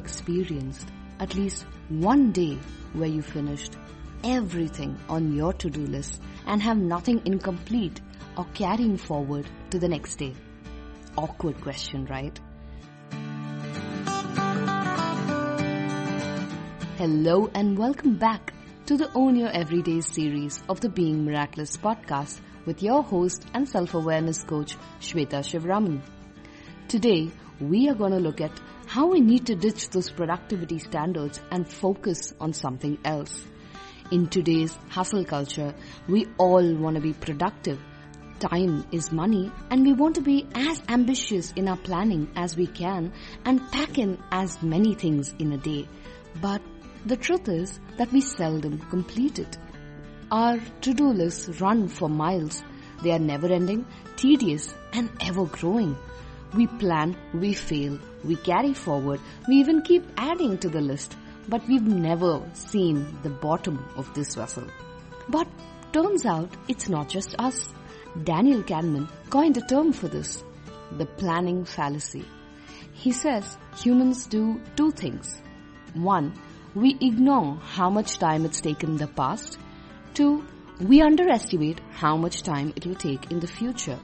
experienced at least one day where you finished everything on your to-do list and have nothing incomplete or carrying forward to the next day? Awkward question, right? Hello and welcome back to the Own Your Everyday series of the Being Miraculous podcast with your host and self-awareness coach, Shweta Shivraman. Today, we are going to look at how we need to ditch those productivity standards and focus on something else. In today's hustle culture, we all want to be productive. Time is money, and we want to be as ambitious in our planning as we can and pack in as many things in a day. But the truth is that we seldom complete it. Our to-do lists run for miles. They are never-ending, tedious, and ever-growing. We plan, we fail, we carry forward, we even keep adding to the list, but we've never seen the bottom of this vessel. But turns out it's not just us. Daniel Kahneman coined a term for this, the planning fallacy. He says humans do two things. One, we ignore how much time it's taken in the past. Two, we underestimate how much time it will take in the future.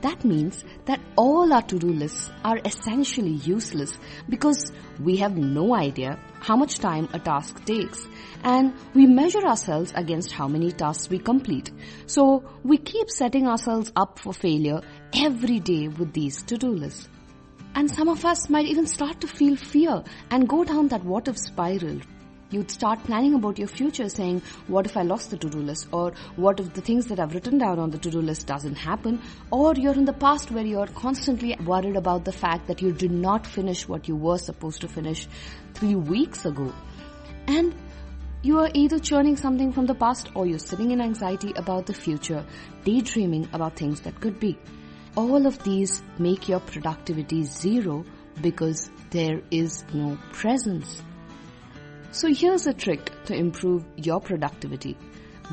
That means that all our to-do lists are essentially useless because we have no idea how much time a task takes, and we measure ourselves against how many tasks we complete. So we keep setting ourselves up for failure every day with these to-do lists. And some of us might even start to feel fear and go down that what-if spiral. You'd start planning about your future saying, what if I lost the to-do list? Or what if the things that I've written down on the to-do list doesn't happen? Or you're in the past where you're constantly worried about the fact that you did not finish what you were supposed to finish 3 weeks ago. And you are either churning something from the past or you're sitting in anxiety about the future, daydreaming about things that could be. All of these make your productivity zero because there is no presence. So here's a trick to improve your productivity.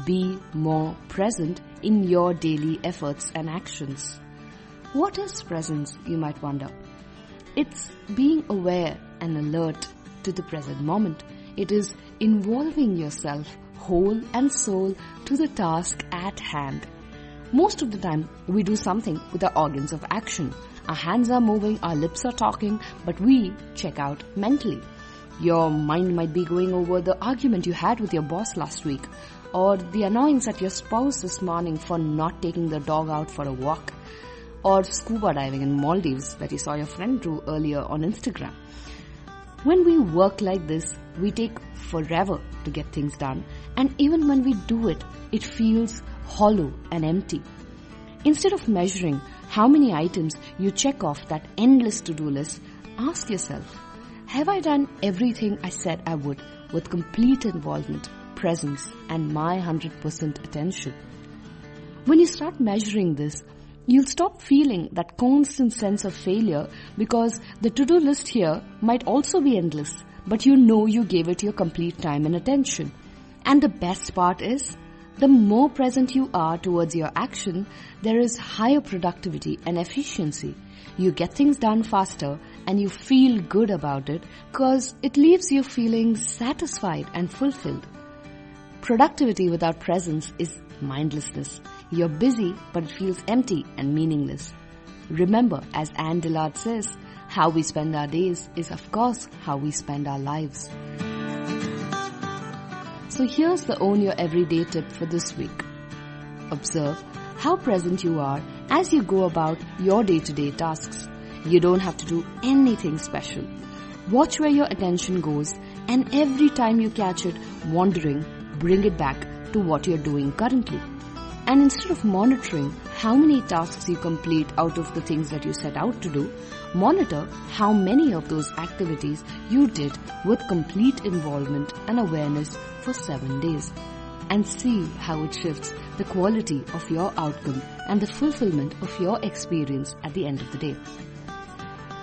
Be more present in your daily efforts and actions. What is presence, you might wonder? It's being aware and alert to the present moment. It is involving yourself whole and soul to the task at hand. Most of the time, we do something with our organs of action. Our hands are moving, our lips are talking, but we check out mentally. Your mind might be going over the argument you had with your boss last week, or the annoyance at your spouse this morning for not taking the dog out for a walk, or scuba diving in Maldives that you saw your friend do earlier on Instagram. When we work like this, we take forever to get things done, and even when we do it, it feels hollow and empty. Instead of measuring how many items you check off that endless to-do list, ask yourself, have I done everything I said I would with complete involvement, presence, and my 100% attention? When you start measuring this, you'll stop feeling that constant sense of failure because the to-do list here might also be endless, but you know you gave it your complete time and attention. And the best part is, the more present you are towards your action, there is higher productivity and efficiency. You get things done faster and you feel good about it because it leaves you feeling satisfied and fulfilled. Productivity without presence is mindlessness. You're busy, but it feels empty and meaningless. Remember, as Anne Dillard says, how we spend our days is of course how we spend our lives. So here's the Own Your Everyday tip for this week. Observe how present you are as you go about your day-to-day tasks. You don't have to do anything special. Watch where your attention goes, and every time you catch it wandering, bring it back to what you're doing currently. And instead of monitoring how many tasks you complete out of the things that you set out to do, monitor how many of those activities you did with complete involvement and awareness for 7 days. And see how it shifts the quality of your outcome and the fulfillment of your experience at the end of the day.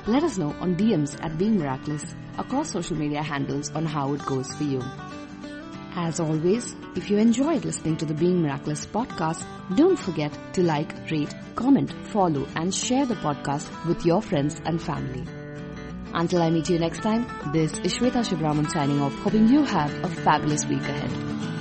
Let us know on DMs at Being Miraculous across social media handles on how it goes for you. As always, if you enjoyed listening to the Being Miraculous podcast, don't forget to like, rate, comment, follow and share the podcast with your friends and family. Until I meet you next time, this is Shweta Shivraman signing off, hoping you have a fabulous week ahead.